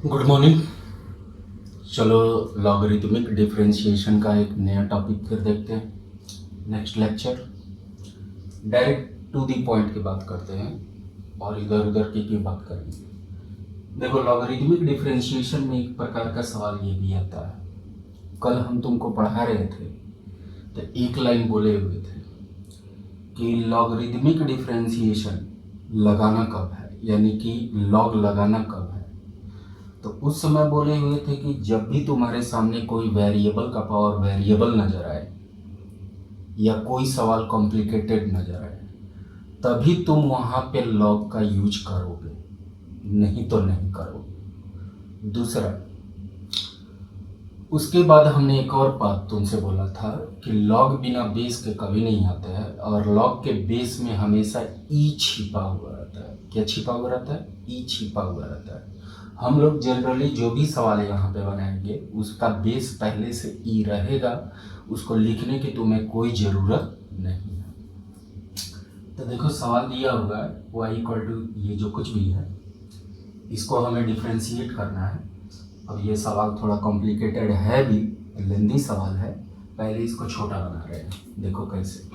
Good morning. चलो, logarithmic differentiation का एक नया टॉपिक फिर देखते हैं। Next lecture direct to the point की बात करते हैं और इधर उधर की बात करेंगे। देखो, लॉगरिथमिक डिफरेंशिएशन में एक प्रकार का सवाल ये भी आता है। कल हम तुमको पढ़ा रहे थे तो एक लाइन बोले हुए थे कि लॉगरिथमिक डिफरेंशिएशन लगाना कब है, यानी कि लॉग लगाना कब है। तो उस समय बोले हुए थे कि जब भी तुम्हारे सामने कोई वेरिएबल का पावर वेरिएबल नजर आए या कोई सवाल कॉम्प्लिकेटेड नजर आए तभी तुम वहां पे लॉग का यूज करोगे, नहीं तो नहीं करोगे। दूसरा, उसके बाद हमने एक और बात तुमसे बोला था कि लॉग बिना बेस के कभी नहीं आता है और लॉग के बेस में हमेशा ई छिपा हुआ रहता है। क्या छिपा हुआ रहता है? ई छिपा हुआ रहता है। हम लोग जनरली जो भी सवाल यहाँ पे बनाएंगे उसका बेस पहले से ई रहेगा, उसको लिखने की तुम्हें कोई ज़रूरत नहीं है। तो देखो, सवाल दिया हुआ है y इक्वल टू ये जो कुछ भी है इसको हमें डिफ्रेंशिएट करना है। अब ये सवाल थोड़ा कॉम्प्लिकेटेड है भी, लेंदी सवाल है। पहले इसको छोटा बना रहे हैं, देखो कैसे।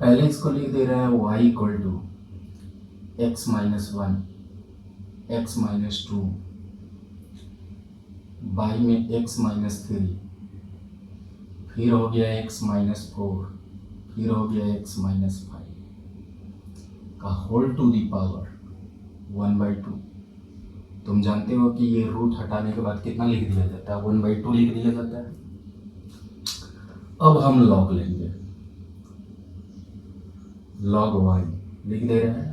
पहले इसको लिख दे रहे हैं y equal to x minus one, x minus two, by में एक्स माइनस थ्री, फिर हो गया एक्स माइनस फोर, फिर हो गया एक्स माइनस फाइव का होल टू दी पावर 1/2। तुम जानते हो कि ये रूट हटाने के बाद कितना लिख दिया जाता है? 1/2 लिख दिया जाता है। अब हम लॉग लेंगे, लॉग y लिख दे रहे हैं।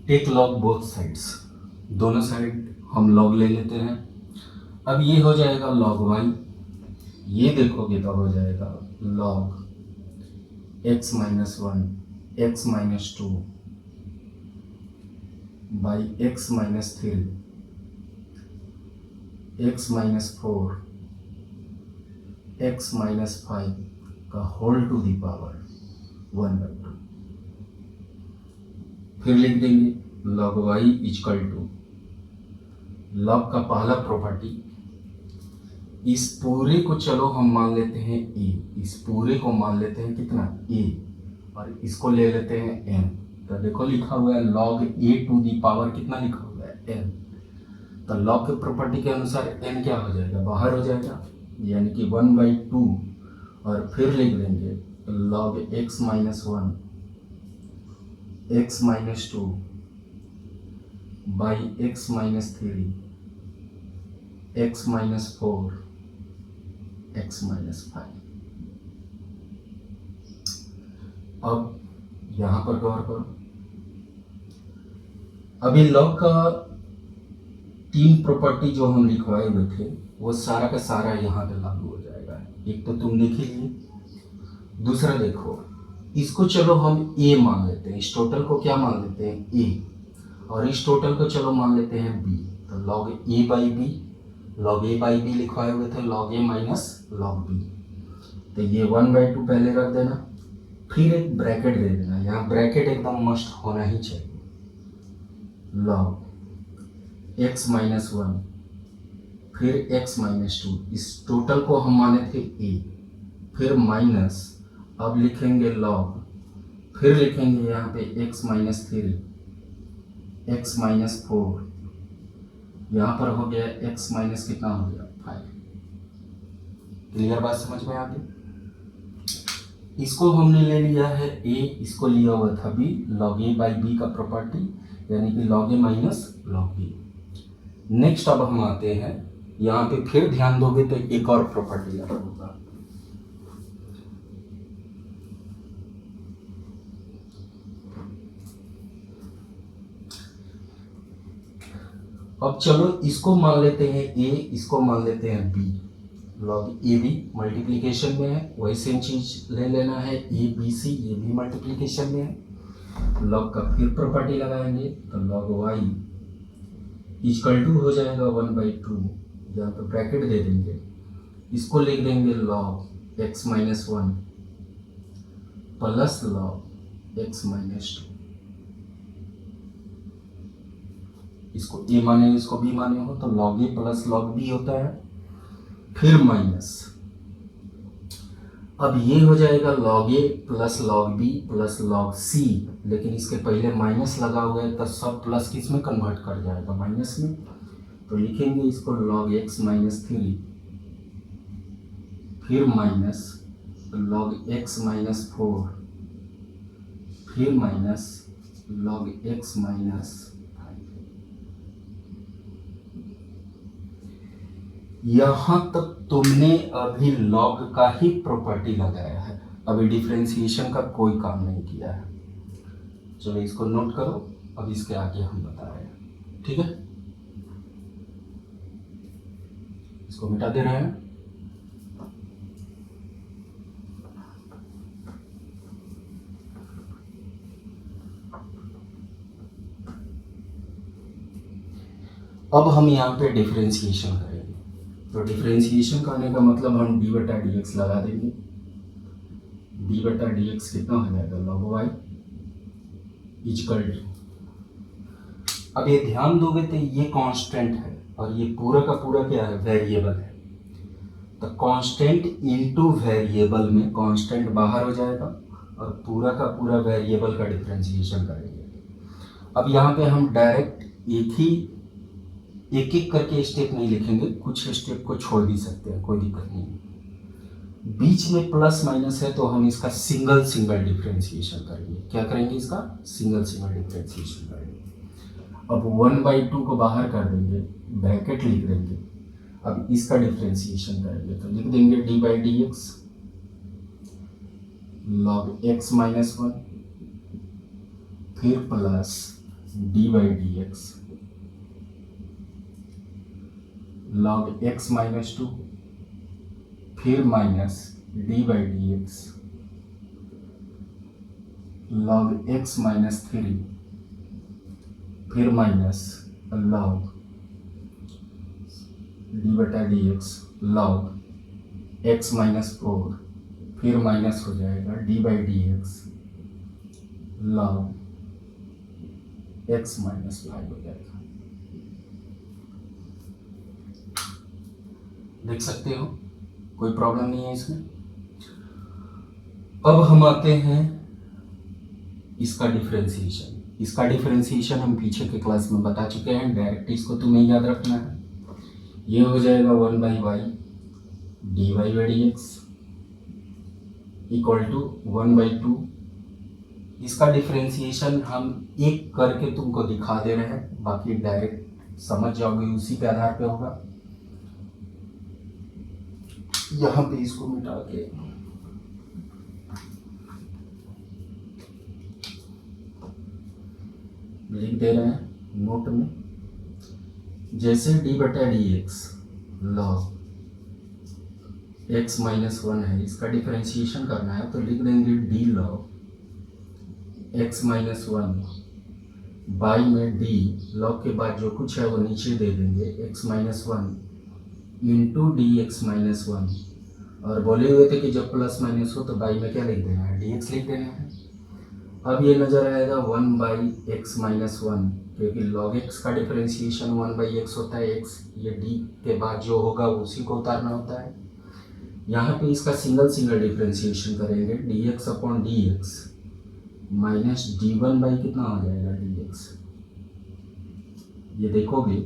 टेक लॉग बोथ साइड्स, दोनों साइड हम लॉग ले लेते हैं। अब ये हो जाएगा लॉग y, ये देखोगे तो हो जाएगा log x minus one, x minus two by x minus three, x minus four, x minus five का होल टू दी पावर 1/2। फिर लिख देंगे log y equal to log का पहला प्रॉपर्टी, इस पूरे को चलो हम मान लेते हैं a, इस पूरे को मान लेते हैं कितना? a, और इसको ले लेते हैं n। तो देखो लिखा हुआ है log a to the power कितना लिखा हुआ है? n। तो लॉग के प्रॉपर्टी के अनुसार n क्या हो जाएगा? बाहर हो जाएगा, यानी कि 1/2। और फिर लिख देंगे log x minus one, x minus two by x minus three, x minus four, x minus five. अब यहां पर गौर करो, अभी लॉग का तीन प्रॉपर्टी जो हम लिखवाए हुए थे वो सारा का सारा यहाँ पे लागू हो जाएगा। एक तो तुम देख लीजिए, दूसरा देखो, इसको चलो हम a मान लेते हैं, इस टोटल को क्या मान लेते हैं? a, और इस टोटल को चलो मान लेते हैं b। तो log a by b, log a by b लिखवाए हुए थे log a minus log b। तो ये 1/2 पहले रख देना, फिर एक ब्रैकेट दे देना, यहाँ ब्रैकेट एकदम मस्ट होना ही चाहिए। log x माइनस वन, फिर x माइनस टू, इस टोटल को हम माने थे a, फिर माइनस, अब लिखेंगे log, फिर लिखेंगे यहाँ पे x minus three, x minus four, यहाँ पर हो गया x माइनस कितना हो गया? 5। क्लियर बात समझ में आ गई? इसको हमने ले लिया है a, इसको लिया हुआ था b, log a by b का प्रॉपर्टी, यानी कि log a minus log b। Next अब हम आते हैं यहाँ पे, फिर ध्यान दोगे तो एक और प्रॉपर्टी लागू होगा। अब चलो इसको मान लेते हैं a, इसको मान लेते हैं b। log a b multiplication में है, वही सेम चीज ले लेना है ए बी सी, ये भी मल्टीप्लीकेशन में है। log का फिर प्रॉपर्टी लगाएंगे तो log y इक्वल टू हो जाएगा 1/2, यहाँ पे ब्रैकेट दे देंगे, इसको लिख देंगे log x minus 1 plus log x minus 2। इसको a माने इसको b माने हो तो log a plus log b होता है, फिर माइनस, अब ये हो जाएगा log a plus log b plus log c, लेकिन इसके पहले माइनस लगा हुआ है तो सब प्लस किस में कन्वर्ट कर जाएगा, माइनस में। तो लिखेंगे इसको log x माइनस 3 फिर माइनस log x माइनस 4 फिर माइनस log x माइनस 5। यहाँ तक तुमने अभी log का ही प्रॉपर्टी लगाया है, अभी डिफरेंशिएशन का कोई काम नहीं किया है। चलो इसको नोट करो, अब इसके आगे हम बता रहे हैं, ठीक है। इसको मिटा दे रहे हैं। अब हम यहाँ पे डिफरेंशिएशन करेंगे, तो डिफरेंशिएशन करने का मतलब हम डी बटा डी एक्स लगा देंगे। डी बटा डी एक्स कितना हो जाएगा, log y इजकल टू, अब ये ध्यान दोगे तो ये कांस्टेंट है और ये पूरा का पूरा क्या है, वेरिएबल है। तो कांस्टेंट इनटू वेरिएबल में कांस्टेंट बाहर हो जाएगा और पूरा का पूरा वेरिएबल का डिफरेंशिएशन करेंगे। अब यहाँ पे हम डायरेक्ट एक एक करके स्टेप नहीं लिखेंगे, कुछ स्टेप को छोड़ भी सकते हैं, कोई दिक्कत नहीं है। बीच में प्लस माइनस है तो हम इसका सिंगल सिंगल डिफरेंशिएशन करेंगे। क्या करेंगे, इसका सिंगल सिंगल डिफरेंशिएशन करेंगे। अब 1/2 को बाहर कर देंगे, ब्रैकेट लिख देंगे, अब इसका डिफरेंशिएशन करेंगे तो लिख देंगे D by d x log x minus 1 फिर plus D by d x log x minus 2 फिर minus D by d x log x minus 3 फिर माइनस log डी बटा D x log x minus 4 फिर minus हो जाएगा D by d x log x minus 5 हो जाएगा। देख सकते हो, कोई प्रॉब्लम नहीं है इसमें। अब हम आते हैं इसका डिफरेंशिएशन। इसका डिफरेंशिएशन हम पीछे के क्लास में बता चुके हैं, डायरेक्ट इसको तुम्हें याद रखना है। ये हो जाएगा 1/y d y by d x equal to 1/2। इसका डिफरेंशिएशन हम एक करके तुमको दिखा दे रहे हैं, बाकी डायरेक्ट समझ जाओगे, उसी के आधार पे होगा। यहाँ पे इसको मिटा के लिख दे रहे हैं नोट में, जैसे डी बटा D x log x minus 1 है, इसका डिफरेंशिएशन करना है तो लिख देंगे D log x minus 1 by में डी log के बाद जो कुछ है वो नीचे दे देंगे x minus 1 into D x minus 1, और बोले हुए थे कि जब प्लस माइनस हो तो बाई में क्या लिख देना है, डी एक्स लिख देना है। अब ये नजर आएगा 1/x माइनस 1, क्योंकि log x का डिफरेंशिएशन 1/x होता है, x ये d के बाद जो होगा उसी को उतारना होता है। यहाँ पे इसका सिंगल सिंगल डिफरेंशिएशन करेंगे, dx upon dx minus d1 by कितना हो जाएगा dx। ये देखोगे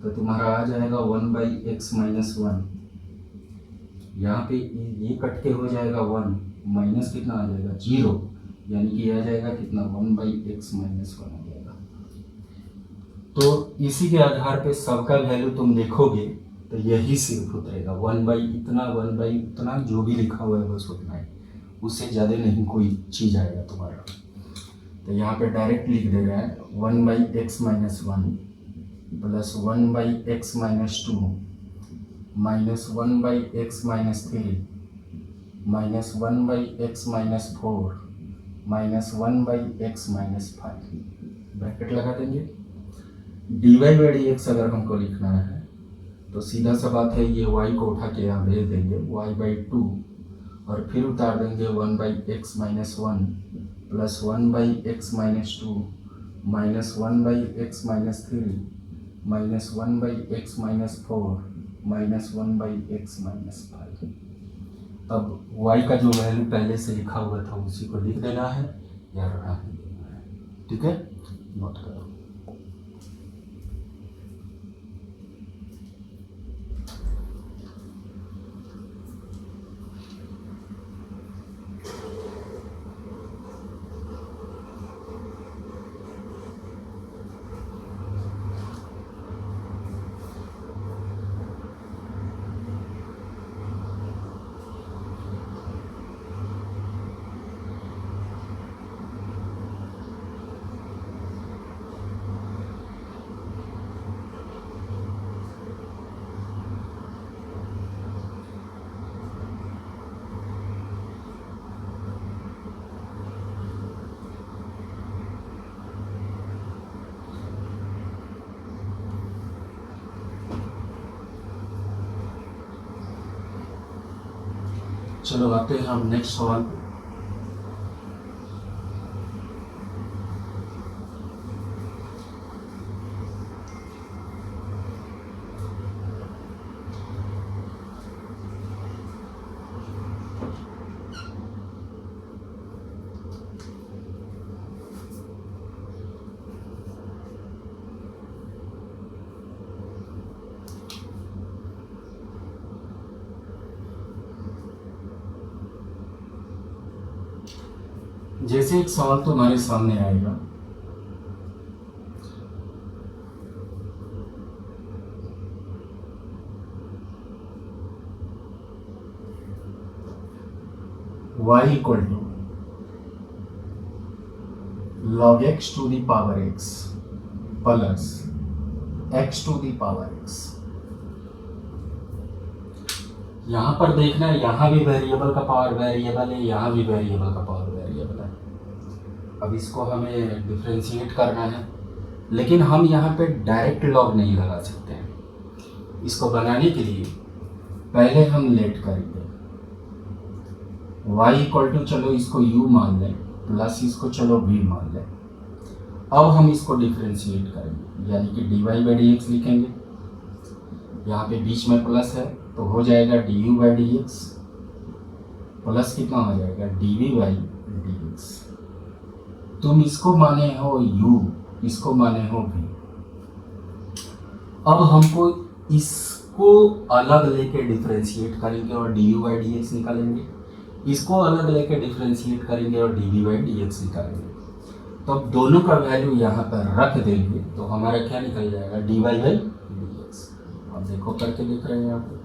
तो तुम्हारा आ जाएगा 1/x माइनस 1, यहाँ पे ये कट के हो जाएगा 1 माइनस कितना आ जाएगा 0, यानी कि आ जाएगा कितना 1/x माइनस 1 हो जाएगा। तो इसी के आधार पे सबका वैल्यू तुम देखोगे तो यही सिर्फ उतरेगा 1/इतना 1/उतना, जो भी लिखा हुआ है बस उतना है, उससे ज़्यादा नहीं कोई चीज़ आएगा तुम्हारा। तो यहाँ पे डायरेक्ट लिख दे रहा है 1/x minus 1 plus 1/x minus 2 minus 1/x minus 3 minus 1/x minus 4 minus 1/x minus 5, bracket लगा देंगे। D y by d x अगर हमको लिखना है तो सीधा सा बात है, ये y को उठा के यहाँ भेज देंगे y/2 और फिर उतार देंगे 1/x-1 plus 1/x-2 minus 1/x-3 minus 1/x-4 minus 1/x-5। अब y का जो वैल्यू पहले से लिखा हुआ था उसी को लिख देना है या रहने देना है। ठीक है, नोट करो। चलो आते हैं हम नेक्स्ट सवाल पे। जैसे एक सवाल तुम्हारे सामने आएगा, y equal to log x to the power x plus x to the power x। यहाँ पर देखना है, यहाँ भी वेरिएबल का पावर वेरिएबल है, यहाँ भी वेरिएबल का पावर वेरिएबल है। अब इसको हमें डिफ्रेंशिएट करना है, लेकिन हम यहाँ पे डायरेक्ट लॉग नहीं लगा सकते हैं। इसको बनाने के लिए पहले हम लेट करेंगे y इक्वल टू, चलो इसको u मान लें, प्लस इसको चलो v मान लें। अब हम इसको डिफ्रेंशिएट करेंगे, यानी कि dy/dx लिखेंगे। यहाँ पे बीच में प्लस है तो हो जाएगा du/dx प्लस कितना हो जाएगा dv/dx। तुम इसको माने हो u, इसको माने हो v। अब हमको इसको अलग लेके डिफ्रेंशिएट करेंगे और du/dx निकालेंगे, इसको अलग लेके डिफ्रेंशिएट करेंगे और dv/dx निकालेंगे। तो अब दोनों का वैल्यू यहाँ पर रख देंगे तो हमारा क्या निकल जाएगा dy/dx। अब देखो करके देख रहे हैं यहाँ पे,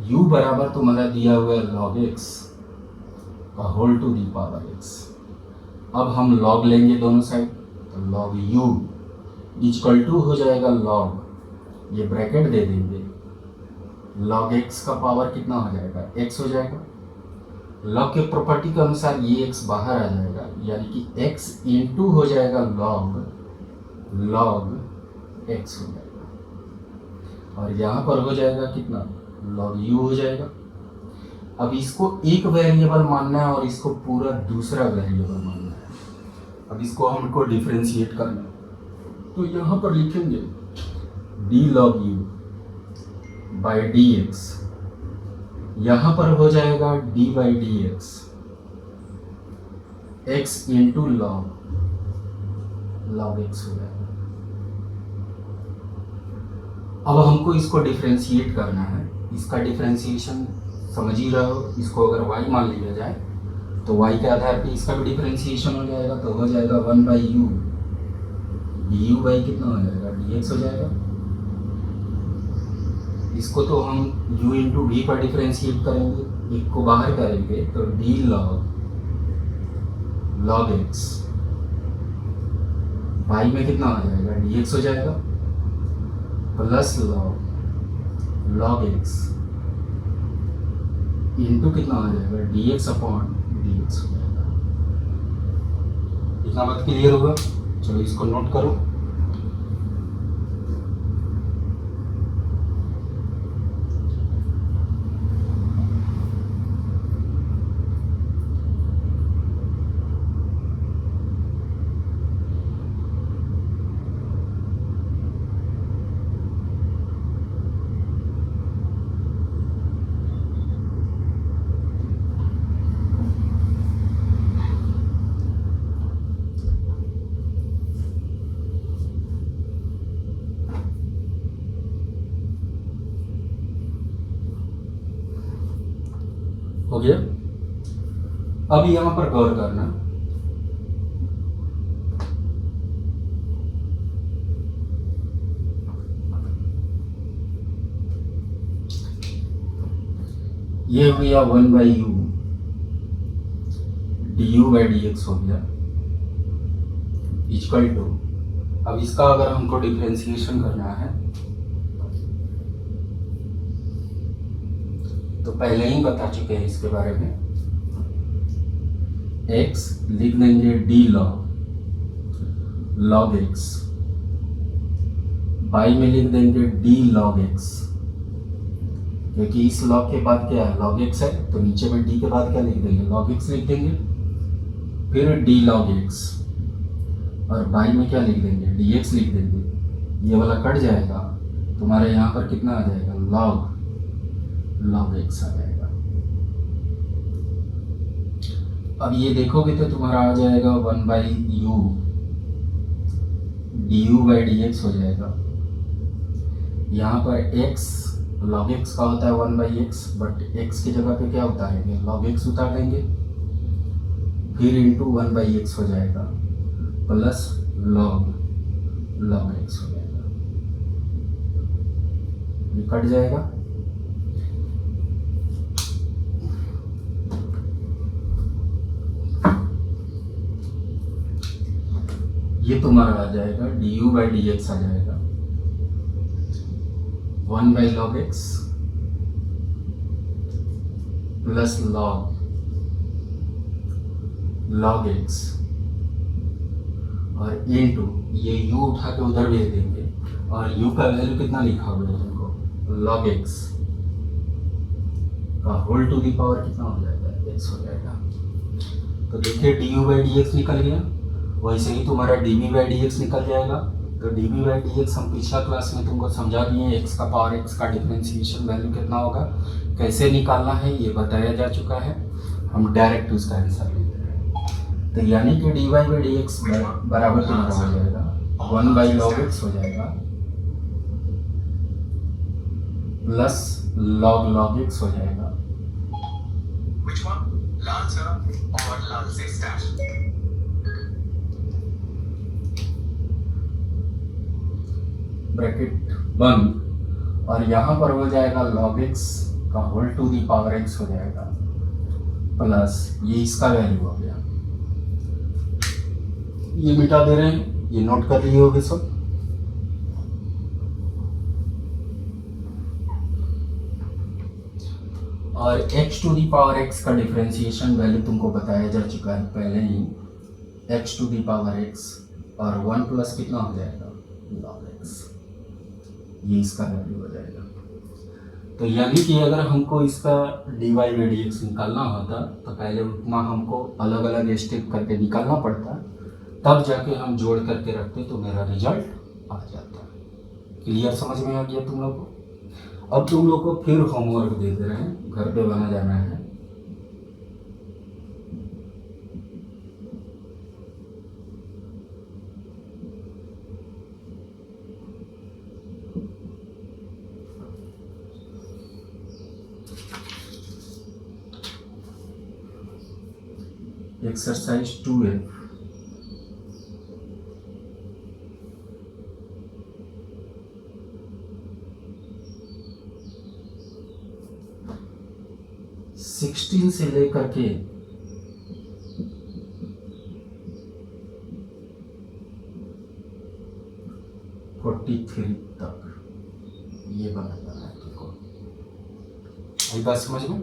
u बराबर तुम्हारा दिया हुआ है log x का whole to the power x। अब हम log लेंगे दोनों साइड, तो log u इक्वल टू हो जाएगा log, ये ब्रैकेट दे देंगे, log x का पावर कितना हो जाएगा x हो जाएगा। log के प्रॉपर्टी के अनुसार ये x बाहर आ जाएगा, यानी कि x इंटू हो जाएगा log x हो जाएगा, और यहाँ पर हो जाएगा कितना log u हो जाएगा। अब इसको एक वेरिएबल मानना है और इसको पूरा दूसरा वेरिएबल मानना है। अब इसको हमको डिफरेंशिएट करना है, तो यहाँ पर लिखेंगे d log u by dx, यहाँ पर हो जाएगा d/dx x into log x हो जाएगा। अब हमको इसको डिफरेंशिएट करना है, इसका डिफरेंशिएशन समझ ही रहे हो। इसको अगर y मान लिया जाए तो y के आधार पे इसका भी डिफरेंशिएशन हो जाएगा, तो हो जाएगा 1/u, du बाई कितना हो जाएगा dx हो जाएगा। इसको तो हम u इंटू v पर डिफरेंशिएट करेंगे, एक को बाहर करेंगे तो d log x y में कितना हो जाएगा dx हो जाएगा, प्लस log x इंटू कितना हो जाएगा dx अपॉन dx हो जाएगा। इतना बात क्लियर होगा। चलो इसको नोट करो। हो गया। अब यहाँ पर गौर करना, ये हो गया 1/u du/dx हो गया इक्वल टू, अब इसका अगर हमको डिफरेंशिएशन करना है तो पहले ही बता चुके हैं इसके बारे में। x लिख देंगे d log x, y में लिख देंगे d log x, क्योंकि इस log के बाद क्या है, log x है, तो नीचे में d के बाद क्या लिख देंगे, log x लिख देंगे, फिर d log x, और y में क्या लिख देंगे, dx लिख देंगे। ये वाला कट जाएगा, तुम्हारे यहाँ पर कितना आ जाएगा, log x आ जाएगा। अब ये देखोगे तो तुम्हारा आ जाएगा 1/u du/dx हो जाएगा। यहाँ पर x log x का होता है 1/x, बट x की जगह पे क्या उतारेंगे, log x उतार देंगे, फिर इंटू 1/x हो जाएगा, प्लस log x हो जाएगा। ये कट जाएगा, ये तुम्हारा आ जाएगा du/dx आ जाएगा 1/log x plus log x और इनटू ये u उठा के उधर भेज देंगे, और u का वैल्यू कितना लिखा हुआ है तुमको, log x का होल टू दी पावर कितना हो जाएगा, x हो जाएगा। तो देखिए du/dx निकल गया, वैसे ही तुम्हारा dv/dx निकल जाएगा। तो dv/dx हम पिछला क्लास में तुमको समझा दिए, x का पावर x का डिफरेंशिएशन वैल्यू कितना होगा, कैसे निकालना है ये बताया जा चुका है। हम डायरेक्ट उसका आंसर लेते हैं। तो यानी कि dy/dx बराबर तुम्हारा हो जाएगा 1/log x हो जाएगा प्लस log x हो जाएगा। Which one? लाल सर और लाल से स्टार्ट। ब्रैकेट बंद, और यहाँ पर हो जाएगा log x का whole to the power x हो जाएगा, प्लस ये इसका वैल्यू हो गया, ये मिटा दे रहे हैं, ये नोट कर लिए होगे सब। और x to the power x का डिफरेंशिएशन वैल्यू तुमको बताया जा चुका है पहले ही, x to the power x, और 1 प्लस कितना हो जाएगा, log x, ये इसका वैल्यू हो जाएगा। तो यानी कि अगर हमको इसका dy/dx निकालना होता तो पहले उतना हमको अलग अलग स्टेप करके निकालना पड़ता, तब जाके हम जोड़ करके रखते तो मेरा रिजल्ट आ जाता। क्लियर, समझ में आ गया तुम लोग को। अब तुम लोग को फिर होमवर्क दे दे रहे हैं, घर पे बना जाना है। एक्सरसाइज 2F, सिक्सटीन से लेकर के 43 तक ये बना जाना है। ठीक हो, ये बात समझ में।